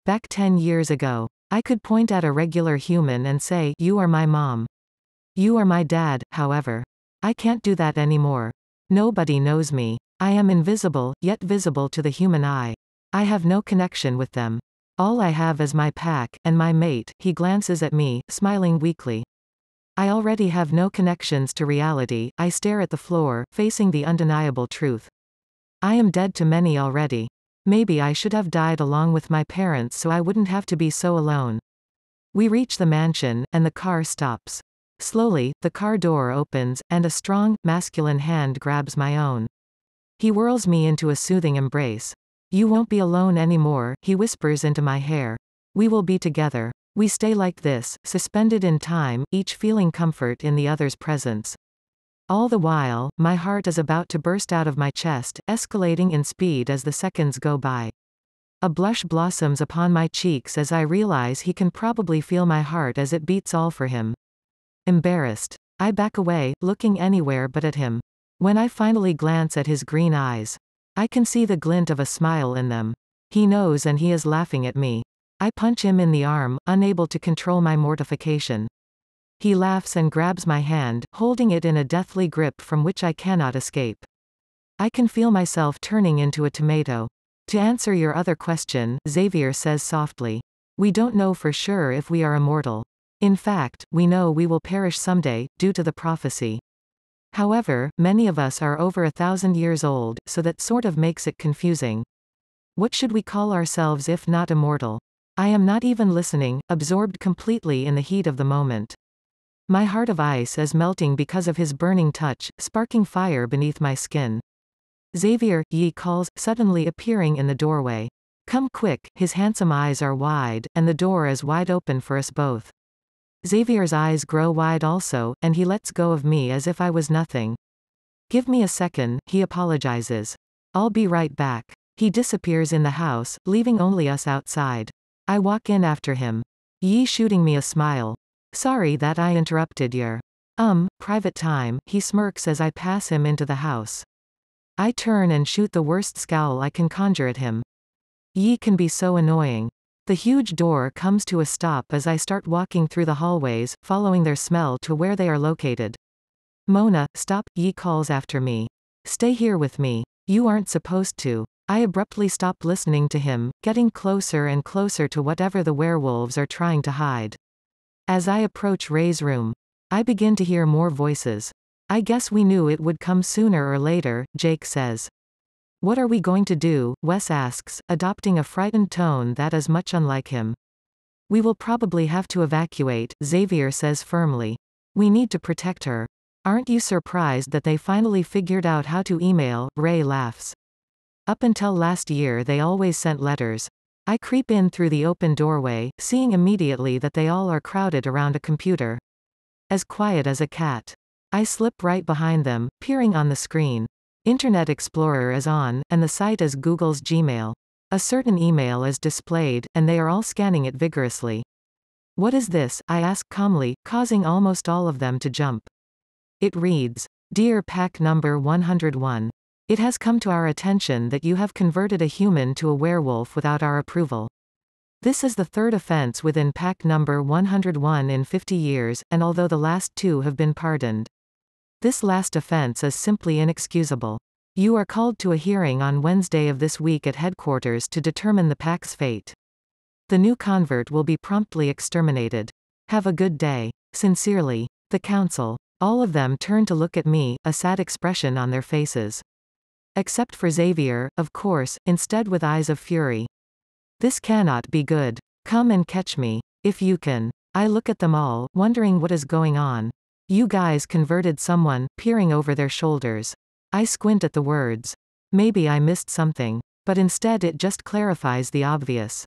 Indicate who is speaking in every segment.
Speaker 1: Back 10 years ago, I could point at a regular human and say, "You are my mom. You are my dad," however. I can't do that anymore. Nobody knows me. I am invisible, yet visible to the human eye. I have no connection with them. All I have is my pack, and my mate. He glances at me, smiling weakly. I already have no connections to reality. I stare at the floor, facing the undeniable truth. I am dead to many already. Maybe I should have died along with my parents so I wouldn't have to be so alone. We reach the mansion, and the car stops. Slowly, the car door opens, and a strong, masculine hand grabs my own. He whirls me into a soothing embrace. "You won't be alone anymore," he whispers into my hair. "We will be together." We stay like this, suspended in time, each feeling comfort in the other's presence. All the while, my heart is about to burst out of my chest, escalating in speed as the seconds go by. A blush blossoms upon my cheeks as I realize he can probably feel my heart as it beats all for him. Embarrassed, I back away, looking anywhere but at him. When I finally glance at his green eyes, I can see the glint of a smile in them. He knows and he is laughing at me. I punch him in the arm, unable to control my mortification. He laughs and grabs my hand, holding it in a deathly grip from which I cannot escape. I can feel myself turning into a tomato. "To answer your other question," Xavier says softly, "we don't know for sure if we are immortal. In fact, we know we will perish someday, due to the prophecy. However, many of us are over 1,000 years old, so that sort of makes it confusing. What should we call ourselves if not immortal?" I am not even listening, absorbed completely in the heat of the moment. My heart of ice is melting because of his burning touch, sparking fire beneath my skin. "Xavier," he calls, suddenly appearing in the doorway. "Come quick." His handsome eyes are wide, and the door is wide open for us both. Xavier's eyes grow wide also, and he lets go of me as if I was nothing. "Give me a second," he apologizes. "I'll be right back." He disappears in the house, leaving only us outside. I walk in after him. Yi shooting me a smile. "Sorry that I interrupted your private time," he smirks as I pass him into the house. I turn and shoot the worst scowl I can conjure at him. Yi can be so annoying. The huge door comes to a stop as I start walking through the hallways, following their smell to where they are located. "Mona, stop," Yi calls after me. "Stay here with me. You aren't supposed to." I abruptly stop listening to him, getting closer and closer to whatever the werewolves are trying to hide. As I approach Ray's room, I begin to hear more voices. "I guess we knew it would come sooner or later," Jake says. "What are we going to do?" Wes asks, adopting a frightened tone that is much unlike him. "We will probably have to evacuate," Xavier says firmly. "We need to protect her." "Aren't you surprised that they finally figured out how to email?" Ray laughs. "Up until last year they always sent letters." I creep in through the open doorway, seeing immediately that they all are crowded around a computer. As quiet as a cat. I slip right behind them, peering on the screen. Internet Explorer is on, and the site is Google's Gmail. A certain email is displayed, and they are all scanning it vigorously. "What is this?" I ask calmly, causing almost all of them to jump. It reads, "Dear Pack Number 101. It has come to our attention that you have converted a human to a werewolf without our approval. This is the third offense within Pack Number 101 in 50 years, and although the last two have been pardoned, this last offense is simply inexcusable. You are called to a hearing on Wednesday of this week at headquarters to determine the Pack's fate. The new convert will be promptly exterminated. Have a good day. Sincerely, the Council." All of them turn to look at me, a sad expression on their faces. Except for Xavier, of course, instead with eyes of fury. "This cannot be good. Come and catch me. If you can." I look at them all, wondering what is going on. "You guys converted someone," peering over their shoulders. I squint at the words. Maybe I missed something. But instead it just clarifies the obvious.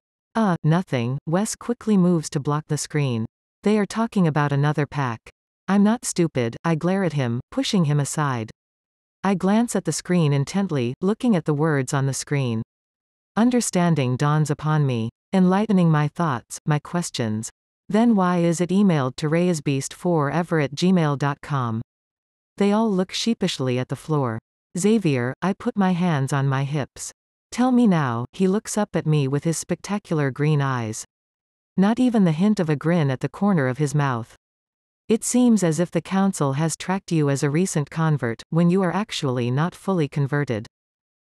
Speaker 1: Nothing." Wes quickly moves to block the screen. "They are talking about another pack." I'm not stupid, I glare at him, pushing him aside. I glance at the screen intently, looking at the words on the screen. Understanding dawns upon me, enlightening my thoughts, my questions. Then why is it emailed to rayasbeast4ever@gmail.com? They all look sheepishly at the floor. "Xavier," I put my hands on my hips. Tell me now. He looks up at me with his spectacular green eyes. Not even the hint of a grin at the corner of his mouth. It seems as if the council has tracked you as a recent convert, when you are actually not fully converted.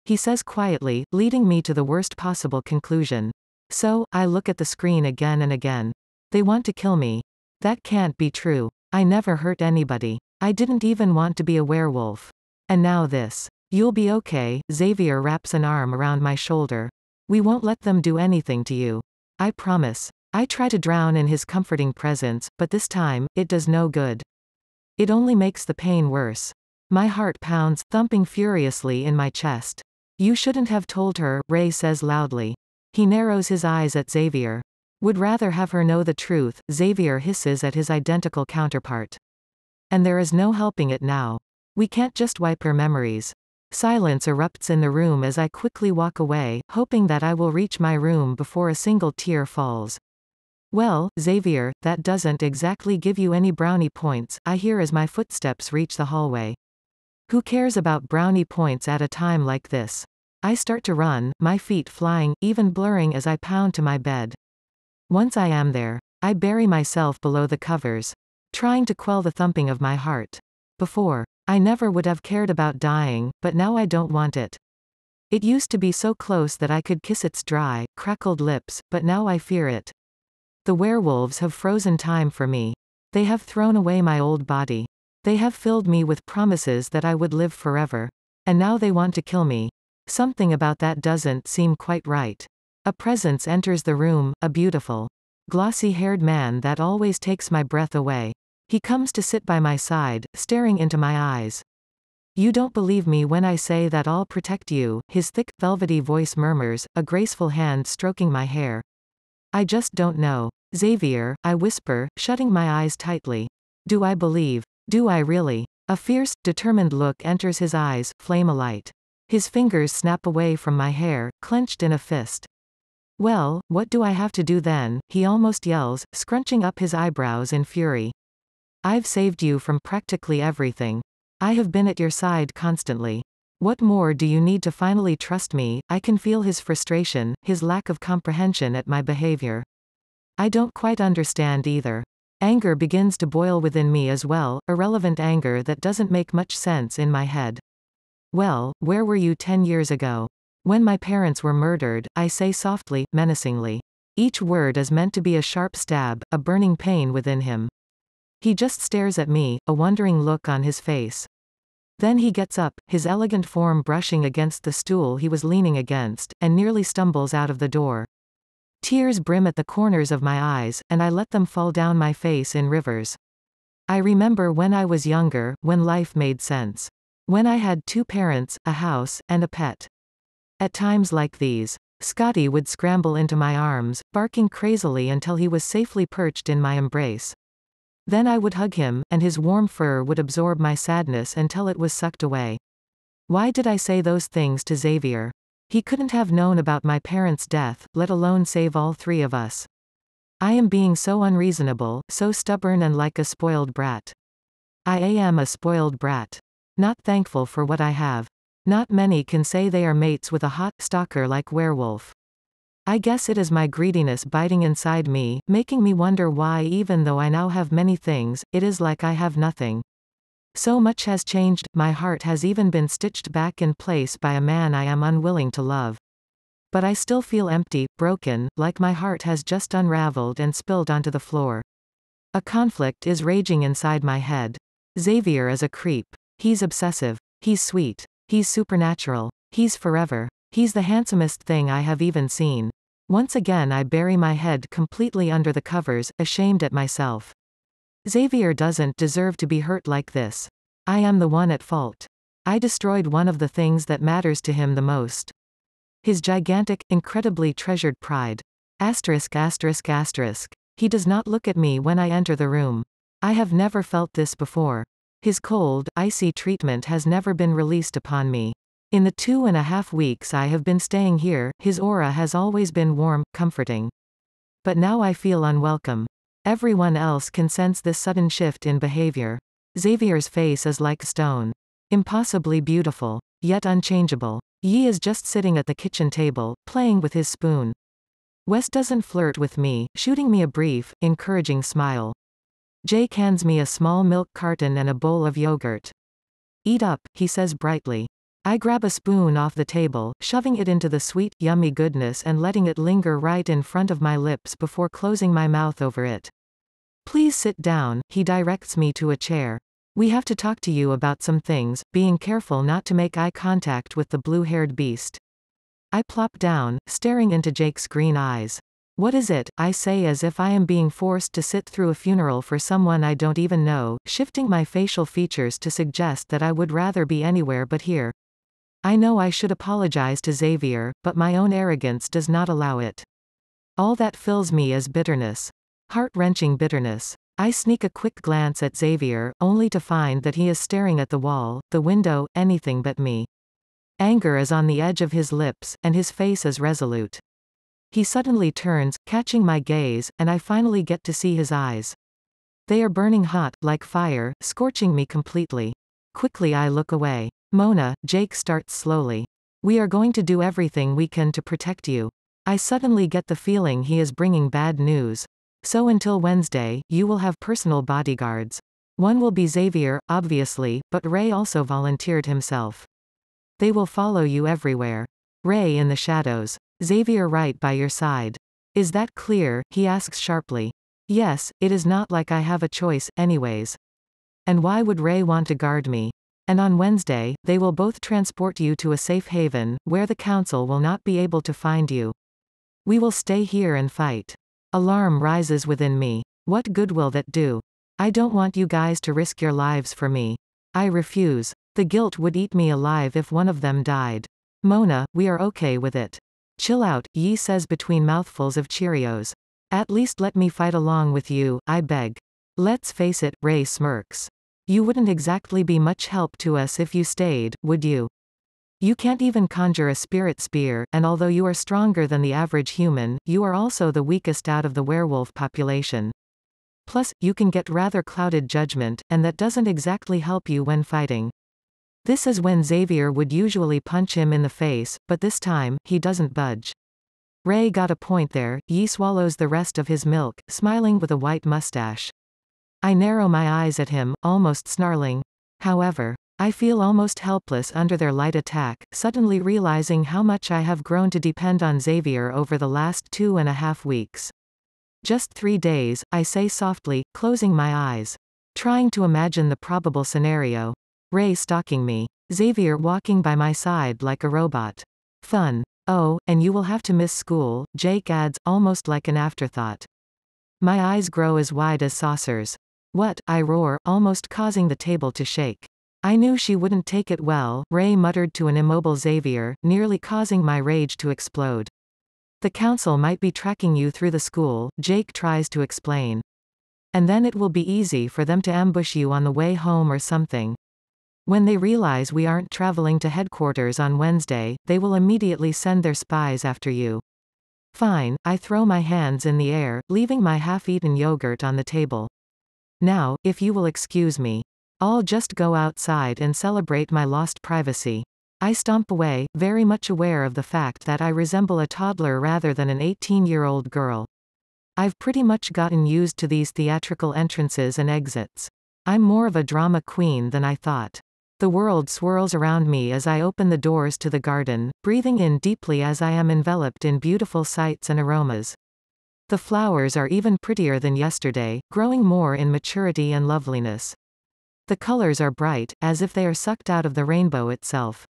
Speaker 1: He says quietly, leading me to the worst possible conclusion. So, I look at the screen again and again. They want to kill me. That can't be true. I never hurt anybody. I didn't even want to be a werewolf. And now this. You'll be okay. Xavier wraps an arm around my shoulder. We won't let them do anything to you. I promise. I try to drown in his comforting presence, but this time, it does no good. It only makes the pain worse. My heart pounds, thumping furiously in my chest. You shouldn't have told her, Ray says loudly. He narrows his eyes at Xavier. Would rather have her know the truth, Xavier hisses at his identical counterpart. And there is no helping it now. We can't just wipe her memories. Silence erupts in the room as I quickly walk away, hoping that I will reach my room before a single tear falls. Well, Xavier, that doesn't exactly give you any brownie points, I hear as my footsteps reach the hallway. Who cares about brownie points at a time like this? I start to run, my feet flying, even blurring as I pound to my bed. Once I am there, I bury myself below the covers, trying to quell the thumping of my heart. Before, I never would have cared about dying, but now I don't want it. It used to be so close that I could kiss its dry, crackled lips, but now I fear it. The werewolves have frozen time for me. They have thrown away my old body. They have filled me with promises that I would live forever. And now they want to kill me. Something about that doesn't seem quite right. A presence enters the room, a beautiful, glossy-haired man that always takes my breath away. He comes to sit by my side, staring into my eyes. You don't believe me when I say that I'll protect you, his thick, velvety voice murmurs, a graceful hand stroking my hair. I just don't know. Xavier, I whisper, shutting my eyes tightly. Do I believe? Do I really? A fierce, determined look enters his eyes, flame alight. His fingers snap away from my hair, clenched in a fist. Well, what do I have to do then? He almost yells, scrunching up his eyebrows in fury. I've saved you from practically everything. I have been at your side constantly. What more do you need to finally trust me? I can feel his frustration, his lack of comprehension at my behavior. I don't quite understand either. Anger begins to boil within me as well, irrelevant anger that doesn't make much sense in my head. Well, where were you 10 years ago? When my parents were murdered, I say softly, menacingly. Each word is meant to be a sharp stab, a burning pain within him. He just stares at me, a wondering look on his face. Then he gets up, his elegant form brushing against the stool he was leaning against, and nearly stumbles out of the door. Tears brim at the corners of my eyes, and I let them fall down my face in rivers. I remember when I was younger, when life made sense. When I had 2 parents, a house, and a pet. At times like these, Scotty would scramble into my arms, barking crazily until he was safely perched in my embrace. Then I would hug him, and his warm fur would absorb my sadness until it was sucked away. Why did I say those things to Xavier? He couldn't have known about my parents' death, let alone save all 3 of us. I am being so unreasonable, so stubborn and like a spoiled brat. I am a spoiled brat. Not thankful for what I have. Not many can say they are mates with a hot stalker like werewolf. I guess it is my greediness biting inside me, making me wonder why even though I now have many things, it is like I have nothing. So much has changed, my heart has even been stitched back in place by a man I am unwilling to love. But I still feel empty, broken, like my heart has just unraveled and spilled onto the floor. A conflict is raging inside my head. Xavier is a creep. He's obsessive. He's sweet. He's supernatural. He's forever. He's the handsomest thing I have even seen. Once again I bury my head completely under the covers, ashamed at myself. Xavier doesn't deserve to be hurt like this. I am the one at fault. I destroyed one of the things that matters to him the most. His gigantic, incredibly treasured pride. Asterisk asterisk asterisk. He does not look at me when I enter the room. I have never felt this before. His cold, icy treatment has never been released upon me. In the 2.5 weeks I have been staying here, his aura has always been warm, comforting. But now I feel unwelcome. Everyone else can sense this sudden shift in behavior. Xavier's face is like stone. Impossibly beautiful, yet unchangeable. Yi is just sitting at the kitchen table, playing with his spoon. Wes doesn't flirt with me, shooting me a brief, encouraging smile. Jake hands me a small milk carton and a bowl of yogurt. Eat up, he says brightly. I grab a spoon off the table, shoving it into the sweet, yummy goodness and letting it linger right in front of my lips before closing my mouth over it. Please sit down, he directs me to a chair. We have to talk to you about some things, being careful not to make eye contact with the blue-haired beast. I plop down, staring into Jake's green eyes. What is it? I say as if I am being forced to sit through a funeral for someone I don't even know, shifting my facial features to suggest that I would rather be anywhere but here. I know I should apologize to Xavier, but my own arrogance does not allow it. All that fills me is bitterness. Heart-wrenching bitterness. I sneak a quick glance at Xavier, only to find that he is staring at the wall, the window, anything but me. Anger is on the edge of his lips, and his face is resolute. He suddenly turns, catching my gaze, and I finally get to see his eyes. They are burning hot, like fire, scorching me completely. Quickly I look away. Mona, Jake starts slowly. We are going to do everything we can to protect you. I suddenly get the feeling he is bringing bad news. So until Wednesday, you will have personal bodyguards. One will be Xavier, obviously, but Ray also volunteered himself. They will follow you everywhere. Ray in the shadows. Xavier right by your side. Is that clear? He asks sharply. Yes, it is not like I have a choice, anyways. And why would Ray want to guard me? And on Wednesday, they will both transport you to a safe haven, where the council will not be able to find you. We will stay here and fight. Alarm rises within me. What good will that do? I don't want you guys to risk your lives for me. I refuse. The guilt would eat me alive if one of them died. Mona, we are okay with it. Chill out, Yi says between mouthfuls of Cheerios. At least let me fight along with you, I beg. Let's face it, Ray smirks. You wouldn't exactly be much help to us if you stayed, would you? You can't even conjure a spirit spear, and although you are stronger than the average human, you are also the weakest out of the werewolf population. Plus, you can get rather clouded judgment, and that doesn't exactly help you when fighting. This is when Xavier would usually punch him in the face, but this time, he doesn't budge. Ray got a point there. Yi swallows the rest of his milk, smiling with a white mustache. I narrow my eyes at him, almost snarling. However, I feel almost helpless under their light attack, suddenly realizing how much I have grown to depend on Xavier over the last 2.5 weeks. Just 3 days, I say softly, closing my eyes. Trying to imagine the probable scenario. Ray stalking me. Xavier walking by my side like a robot. Fun. Oh, and you will have to miss school, Jake adds, almost like an afterthought. My eyes grow as wide as saucers. What? I roar, almost causing the table to shake. I knew she wouldn't take it well, Ray muttered to an immobile Xavier, nearly causing my rage to explode. The council might be tracking you through the school, Jake tries to explain. And then it will be easy for them to ambush you on the way home or something. When they realize we aren't traveling to headquarters on Wednesday, they will immediately send their spies after you. Fine, I throw my hands in the air, leaving my half-eaten yogurt on the table. Now, if you will excuse me. I'll just go outside and celebrate my lost privacy. I stomp away, very much aware of the fact that I resemble a toddler rather than an 18-year-old girl. I've pretty much gotten used to these theatrical entrances and exits. I'm more of a drama queen than I thought. The world swirls around me as I open the doors to the garden, breathing in deeply as I am enveloped in beautiful sights and aromas. The flowers are even prettier than yesterday, growing more in maturity and loveliness. The colors are bright, as if they are sucked out of the rainbow itself.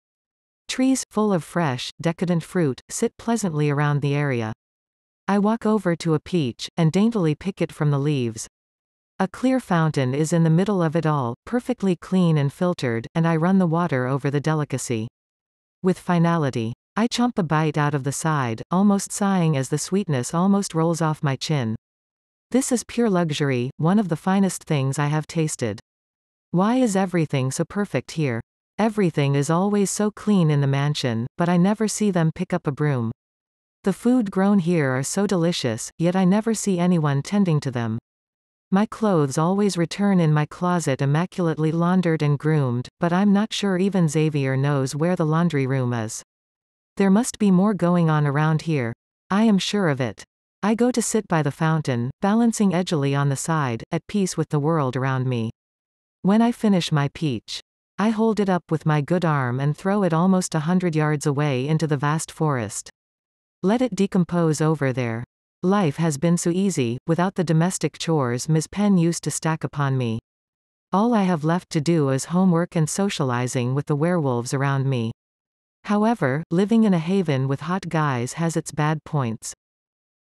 Speaker 1: Trees, full of fresh, decadent fruit, sit pleasantly around the area. I walk over to a peach, and daintily pick it from the leaves. A clear fountain is in the middle of it all, perfectly clean and filtered, and I run the water over the delicacy. With finality. I chomp a bite out of the side, almost sighing as the sweetness almost rolls off my chin. This is pure luxury, one of the finest things I have tasted. Why is everything so perfect here? Everything is always so clean in the mansion, but I never see them pick up a broom. The food grown here are so delicious, yet I never see anyone tending to them. My clothes always return in my closet immaculately laundered and groomed, but I'm not sure even Xavier knows where the laundry room is. There must be more going on around here. I am sure of it. I go to sit by the fountain, balancing edgily on the side, at peace with the world around me. When I finish my peach, I hold it up with my good arm and throw it almost 100 yards away into the vast forest. Let it decompose over there. Life has been so easy, without the domestic chores Ms. Penn used to stack upon me. All I have left to do is homework and socializing with the werewolves around me. However, living in a haven with hot guys has its bad points.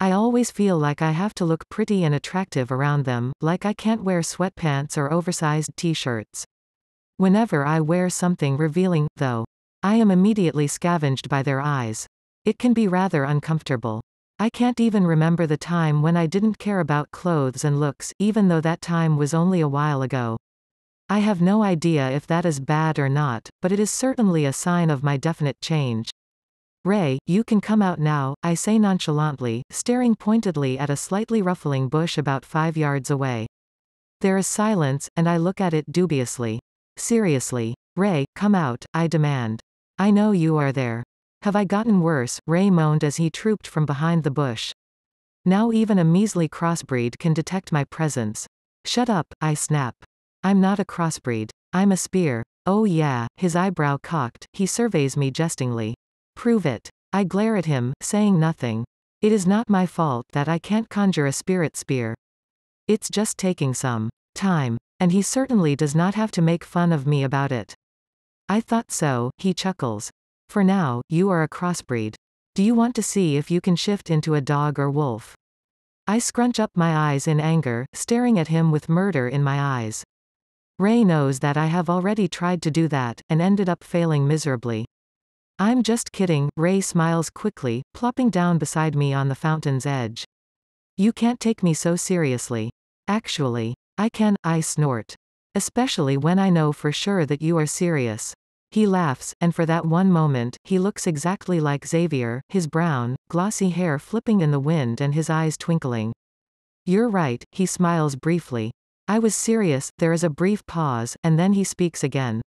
Speaker 1: I always feel like I have to look pretty and attractive around them, like I can't wear sweatpants or oversized t-shirts. Whenever I wear something revealing, though, I am immediately scavenged by their eyes. It can be rather uncomfortable. I can't even remember the time when I didn't care about clothes and looks, even though that time was only a while ago. I have no idea if that is bad or not, but it is certainly a sign of my definite change. Ray, you can come out now, I say nonchalantly, staring pointedly at a slightly ruffling bush about 5 yards away. There is silence, and I look at it dubiously. Seriously. Ray, come out, I demand. I know you are there. Have I gotten worse? Ray moaned as he trooped from behind the bush. Now even a measly crossbreed can detect my presence. Shut up, I snap. I'm not a crossbreed. I'm a spear. Oh yeah, his eyebrow cocked, he surveys me jestingly. Prove it. I glare at him, saying nothing. It is not my fault that I can't conjure a spirit spear. It's just taking some time, and he certainly does not have to make fun of me about it. I thought so, he chuckles. For now, you are a crossbreed. Do you want to see if you can shift into a dog or wolf? I scrunch up my eyes in anger, staring at him with murder in my eyes. Ray knows that I have already tried to do that, and ended up failing miserably. I'm just kidding, Ray smiles quickly, plopping down beside me on the fountain's edge. You can't take me so seriously. Actually, I can, I snort. Especially when I know for sure that you are serious. He laughs, and for that one moment, he looks exactly like Xavier, his brown, glossy hair flipping in the wind and his eyes twinkling. You're right, he smiles briefly. I was serious. There is a brief pause, and then he speaks again.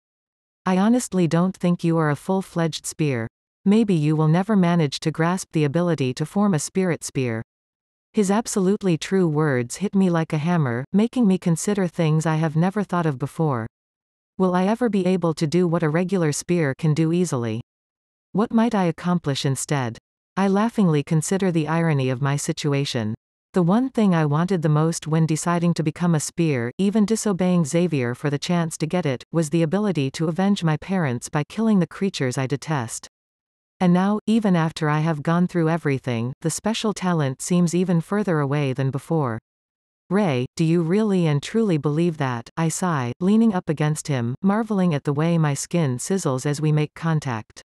Speaker 1: I honestly don't think you are a full-fledged spear. Maybe you will never manage to grasp the ability to form a spirit spear. His absolutely true words hit me like a hammer, making me consider things I have never thought of before. Will I ever be able to do what a regular spear can do easily? What might I accomplish instead? I laughingly consider the irony of my situation. The one thing I wanted the most when deciding to become a spear, even disobeying Xavier for the chance to get it, was the ability to avenge my parents by killing the creatures I detest. And now, even after I have gone through everything, the special talent seems even further away than before. Ray, do you really and truly believe that? I sigh, leaning up against him, marveling at the way my skin sizzles as we make contact.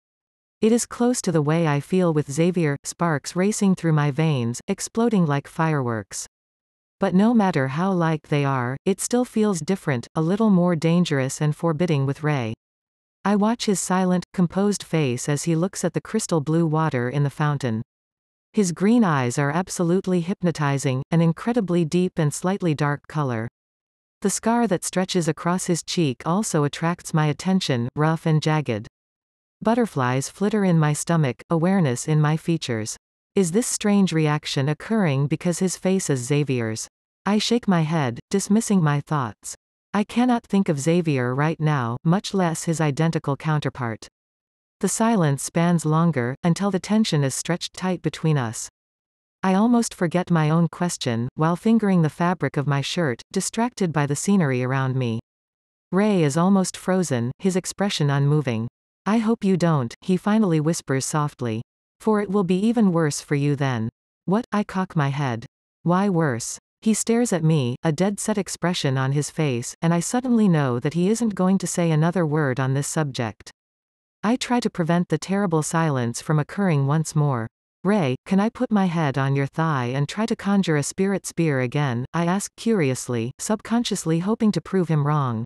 Speaker 1: It is close to the way I feel with Xavier, sparks racing through my veins, exploding like fireworks. But no matter how like they are, it still feels different, a little more dangerous and forbidding with Ray. I watch his silent, composed face as he looks at the crystal blue water in the fountain. His green eyes are absolutely hypnotizing, an incredibly deep and slightly dark color. The scar that stretches across his cheek also attracts my attention, rough and jagged. Butterflies flitter in my stomach, awareness in my features. Is this strange reaction occurring because his face is Xavier's? I shake my head, dismissing my thoughts. I cannot think of Xavier right now, much less his identical counterpart. The silence spans longer, until the tension is stretched tight between us. I almost forget my own question, while fingering the fabric of my shirt, distracted by the scenery around me. Ray is almost frozen, his expression unmoving. I hope you don't, he finally whispers softly. For it will be even worse for you then. What? I cock my head. Why worse? He stares at me, a dead-set expression on his face, and I suddenly know that he isn't going to say another word on this subject. I try to prevent the terrible silence from occurring once more. Ray, can I put my head on your thigh and try to conjure a spirit spear again? I ask curiously, subconsciously hoping to prove him wrong.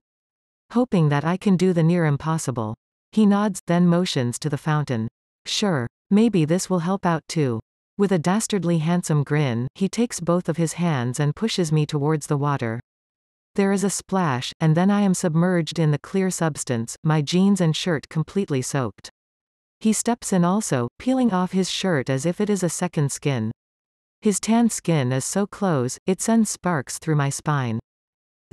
Speaker 1: Hoping that I can do the near impossible. He nods, then motions to the fountain. Sure. Maybe this will help out too. With a dastardly handsome grin, he takes both of his hands and pushes me towards the water. There is a splash, and then I am submerged in the clear substance, my jeans and shirt completely soaked. He steps in also, peeling off his shirt as if it is a second skin. His tan skin is so close, it sends sparks through my spine.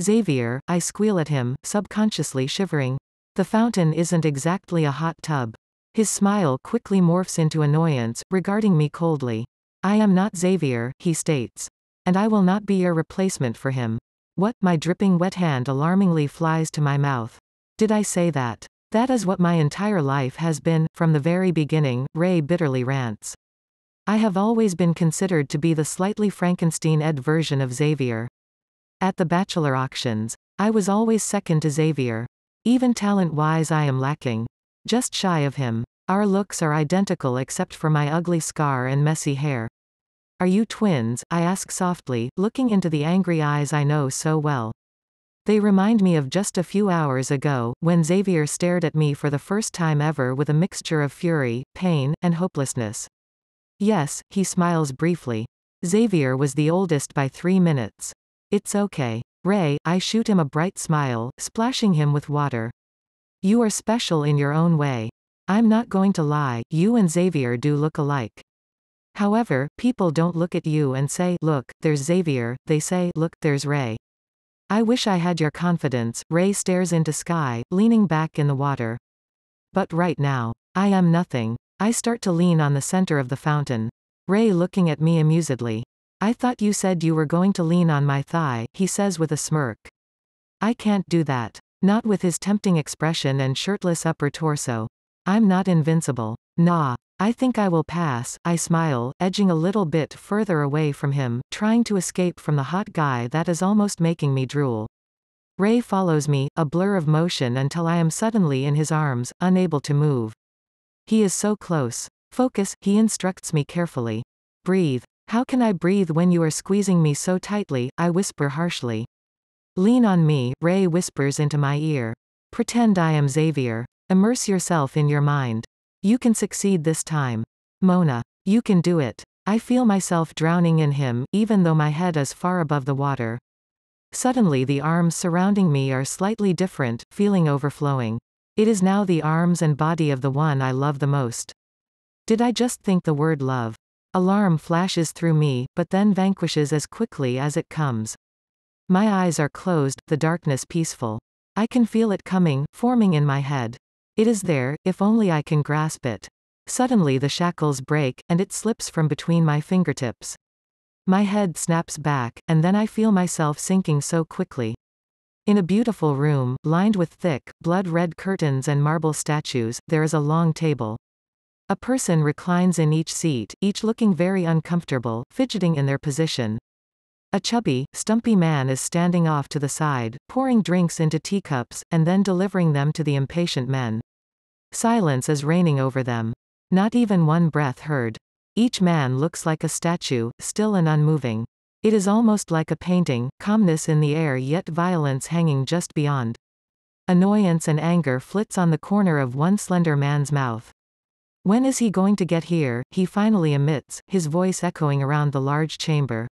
Speaker 1: Xavier, I squeal at him, subconsciously shivering. The fountain isn't exactly a hot tub. His smile quickly morphs into annoyance, regarding me coldly. I am not Xavier, he states. And I will not be your replacement for him. What? My dripping wet hand alarmingly flies to my mouth. Did I say that? That is what my entire life has been, from the very beginning, Ray bitterly rants. I have always been considered to be the slightly Frankenstein-ed version of Xavier. At the bachelor auctions, I was always second to Xavier. Even talent-wise I am lacking. Just shy of him. Our looks are identical except for my ugly scar and messy hair. Are you twins? I ask softly, looking into the angry eyes I know so well. They remind me of just a few hours ago, when Xavier stared at me for the first time ever with a mixture of fury, pain, and hopelessness. Yes, he smiles briefly. Xavier was the oldest by 3 minutes. It's okay. Ray, I shoot him a bright smile, splashing him with water. You are special in your own way. I'm not going to lie, you and Xavier do look alike. However, people don't look at you and say, look, there's Xavier, they say, look, there's Ray. I wish I had your confidence. Ray stares into sky, leaning back in the water. But right now, I am nothing. I start to lean on the center of the fountain. Ray looking at me amusedly. I thought you said you were going to lean on my thigh, he says with a smirk. I can't do that. Not with his tempting expression and shirtless upper torso. I'm not invincible. Nah. I think I will pass, I smile, edging a little bit further away from him, trying to escape from the hot guy that is almost making me drool. Ray follows me, a blur of motion until I am suddenly in his arms, unable to move. He is so close. Focus, he instructs me carefully. Breathe. How can I breathe when you are squeezing me so tightly? I whisper harshly. Lean on me, Ray whispers into my ear. Pretend I am Xavier. Immerse yourself in your mind. You can succeed this time. Mona. You can do it. I feel myself drowning in him, even though my head is far above the water. Suddenly the arms surrounding me are slightly different, feeling overflowing. It is now the arms and body of the one I love the most. Did I just think the word love? Alarm flashes through me, but then vanquishes as quickly as it comes. My eyes are closed, the darkness peaceful. I can feel it coming, forming in my head. It is there, if only I can grasp it. Suddenly the shackles break, and it slips from between my fingertips. My head snaps back, and then I feel myself sinking so quickly. In a beautiful room, lined with thick, blood-red curtains and marble statues, there is a long table. A person reclines in each seat, each looking very uncomfortable, fidgeting in their position. A chubby, stumpy man is standing off to the side, pouring drinks into teacups, and then delivering them to the impatient men. Silence is reigning over them. Not even one breath heard. Each man looks like a statue, still and unmoving. It is almost like a painting, calmness in the air yet violence hanging just beyond. Annoyance and anger flits on the corner of one slender man's mouth. When is he going to get here? He finally emits, his voice echoing around the large chamber.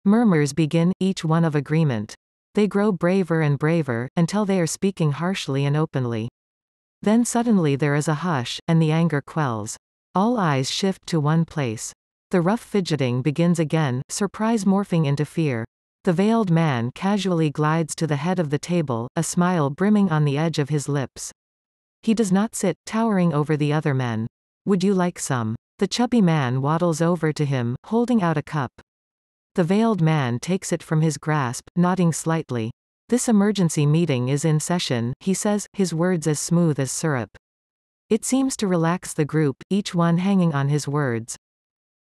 Speaker 1: Murmurs begin, each one of agreement. They grow braver and braver, until they are speaking harshly and openly. Then suddenly there is a hush, and the anger quells. All eyes shift to one place. The rough fidgeting begins again, surprise morphing into fear. The veiled man casually glides to the head of the table, a smile brimming on the edge of his lips. He does not sit, towering over the other men. Would you like some? The chubby man waddles over to him, holding out a cup. The veiled man takes it from his grasp, nodding slightly. This emergency meeting is in session, he says, his words as smooth as syrup. It seems to relax the group, each one hanging on his words.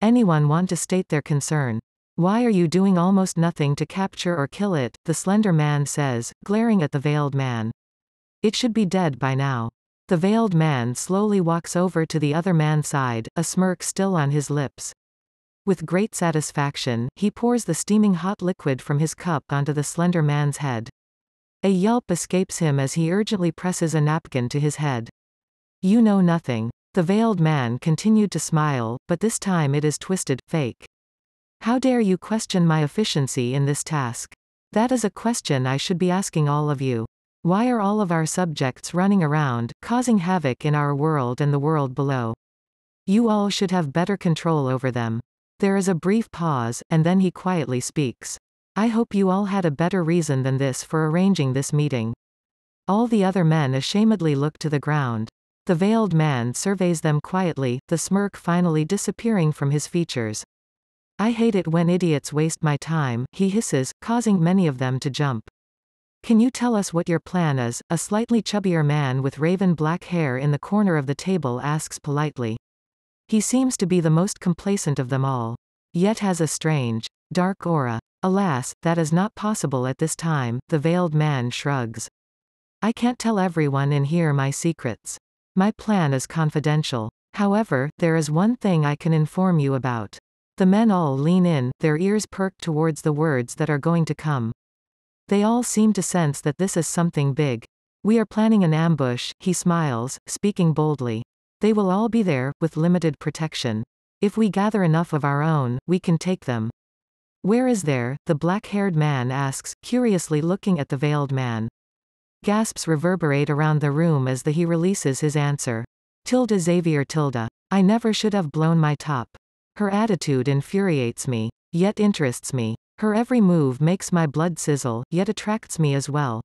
Speaker 1: Anyone want to state their concern? Why are you doing almost nothing to capture or kill it? The slender man says, glaring at the veiled man. It should be dead by now. The veiled man slowly walks over to the other man's side, a smirk still on his lips. With great satisfaction, he pours the steaming hot liquid from his cup onto the slender man's head. A yelp escapes him as he urgently presses a napkin to his head. You know nothing. The veiled man continued to smile, but this time it is twisted, fake. How dare you question my efficiency in this task? That is a question I should be asking all of you. Why are all of our subjects running around, causing havoc in our world and the world below? You all should have better control over them. There is a brief pause, and then he quietly speaks. I hope you all had a better reason than this for arranging this meeting. All the other men ashamedly look to the ground. The veiled man surveys them quietly, the smirk finally disappearing from his features. I hate it when idiots waste my time, he hisses, causing many of them to jump. Can you tell us what your plan is? A slightly chubbier man with raven black hair in the corner of the table asks politely. He seems to be the most complacent of them all. Yet has a strange, dark aura. Alas, that is not possible at this time, the veiled man shrugs. I can't tell everyone in here my secrets. My plan is confidential. However, there is one thing I can inform you about. The men all lean in, their ears perked towards the words that are going to come. They all seem to sense that this is something big. We are planning an ambush, he smiles, speaking boldly. They will all be there, with limited protection. If we gather enough of our own, we can take them. Where is there? The black-haired man asks, curiously looking at the veiled man. Gasps reverberate around the room as he releases his answer. Xavier. I never should have blown my top. Her attitude infuriates me, yet interests me. Her every move makes my blood sizzle, yet attracts me as well.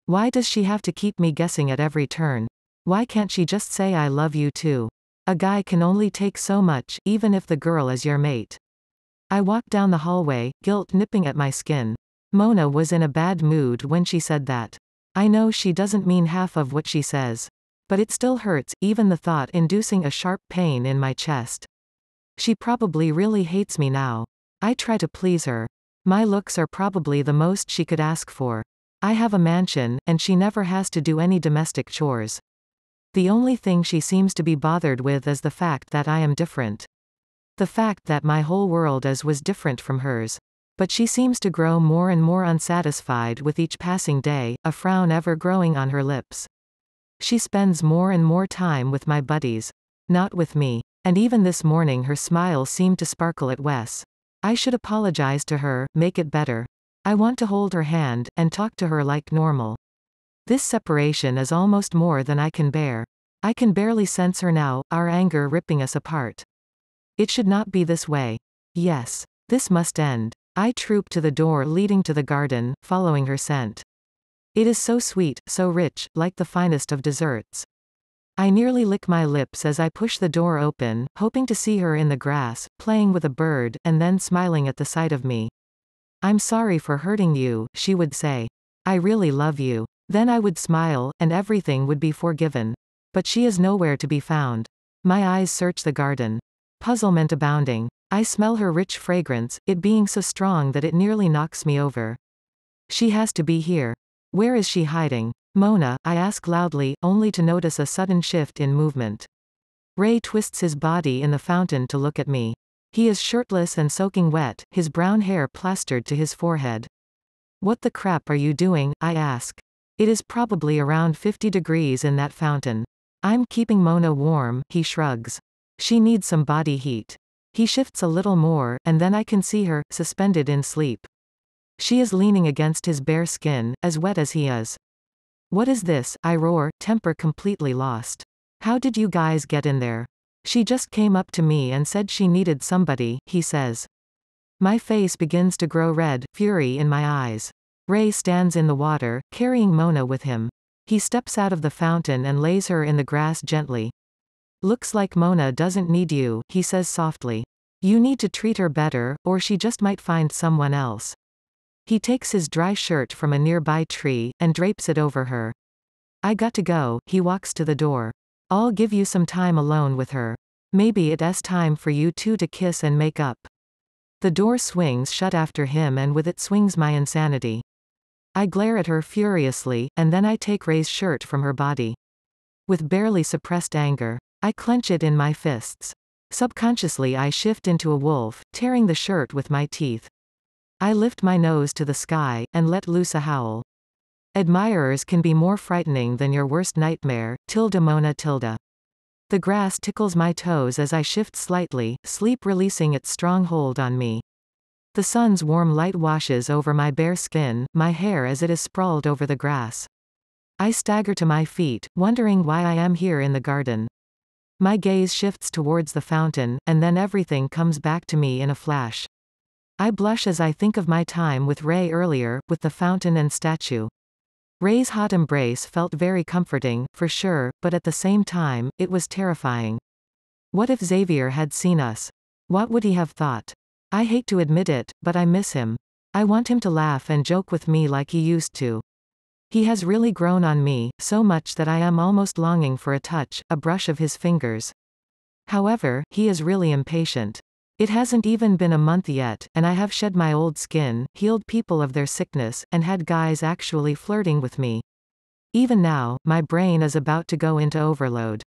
Speaker 1: Why does she have to keep me guessing at every turn? Why can't she just say I love you too? A guy can only take so much, even if the girl is your mate. I walk down the hallway, guilt nipping at my skin. Mona was in a bad mood when she said that. I know she doesn't mean half of what she says. But it still hurts, even the thought inducing a sharp pain in my chest. She probably really hates me now. I try to please her. My looks are probably the most she could ask for. I have a mansion, and she never has to do any domestic chores. The only thing she seems to be bothered with is the fact that I am different. The fact that my whole world was different from hers. But she seems to grow more and more unsatisfied with each passing day, a frown ever growing on her lips. She spends more and more time with my buddies. Not with me. And even this morning her smile seemed to sparkle at Wes. I should apologize to her, make it better. I want to hold her hand, and talk to her like normal. This separation is almost more than I can bear. I can barely sense her now, our anger ripping us apart. It should not be this way. Yes. This must end. I troop to the door leading to the garden, following her scent. It is so sweet, so rich, like the finest of desserts. I nearly lick my lips as I push the door open, hoping to see her in the grass, playing with a bird, and then smiling at the sight of me. I'm sorry for hurting you, she would say. I really love you. Then I would smile, and everything would be forgiven. But she is nowhere to be found. My eyes search the garden. Puzzlement abounding. I smell her rich fragrance, it being so strong that it nearly knocks me over. She has to be here. Where is she hiding? Mona, I ask loudly, only to notice a sudden shift in movement. Ray twists his body in the fountain to look at me. He is shirtless and soaking wet, his brown hair plastered to his forehead. What the crap are you doing? I ask. It is probably around 50 degrees in that fountain. I'm keeping Mona warm, he shrugs. She needs some body heat. He shifts a little more, and then I can see her, suspended in sleep. She is leaning against his bare skin, as wet as he is. What is this? I roar, temper completely lost. How did you guys get in there? She just came up to me and said she needed somebody, he says. My face begins to grow red, fury in my eyes. Ray stands in the water, carrying Mona with him. He steps out of the fountain and lays her in the grass gently. Looks like Mona doesn't need you, he says softly. You need to treat her better, or she just might find someone else. He takes his dry shirt from a nearby tree, and drapes it over her. I got to go, he walks to the door. I'll give you some time alone with her. Maybe it's time for you two to kiss and make up. The door swings shut after him and with it swings my insanity. I glare at her furiously, and then I take Ray's shirt from her body. With barely suppressed anger, I clench it in my fists. Subconsciously I shift into a wolf, tearing the shirt with my teeth. I lift my nose to the sky, and let loose a howl. Admirers can be more frightening than your worst nightmare, Mona. The grass tickles my toes as I shift slightly, sleep releasing its strong hold on me. The sun's warm light washes over my bare skin, my hair as it is sprawled over the grass. I stagger to my feet, wondering why I am here in the garden. My gaze shifts towards the fountain, and then everything comes back to me in a flash. I blush as I think of my time with Ray earlier, with the fountain and statue. Ray's hot embrace felt very comforting, for sure, but at the same time, it was terrifying. What if Xavier had seen us? What would he have thought? I hate to admit it, but I miss him. I want him to laugh and joke with me like he used to. He has really grown on me, so much that I am almost longing for a touch, a brush of his fingers. However, he is really impatient. It hasn't even been a month yet, and I have shed my old skin, healed people of their sickness, and had guys actually flirting with me. Even now, my brain is about to go into overload.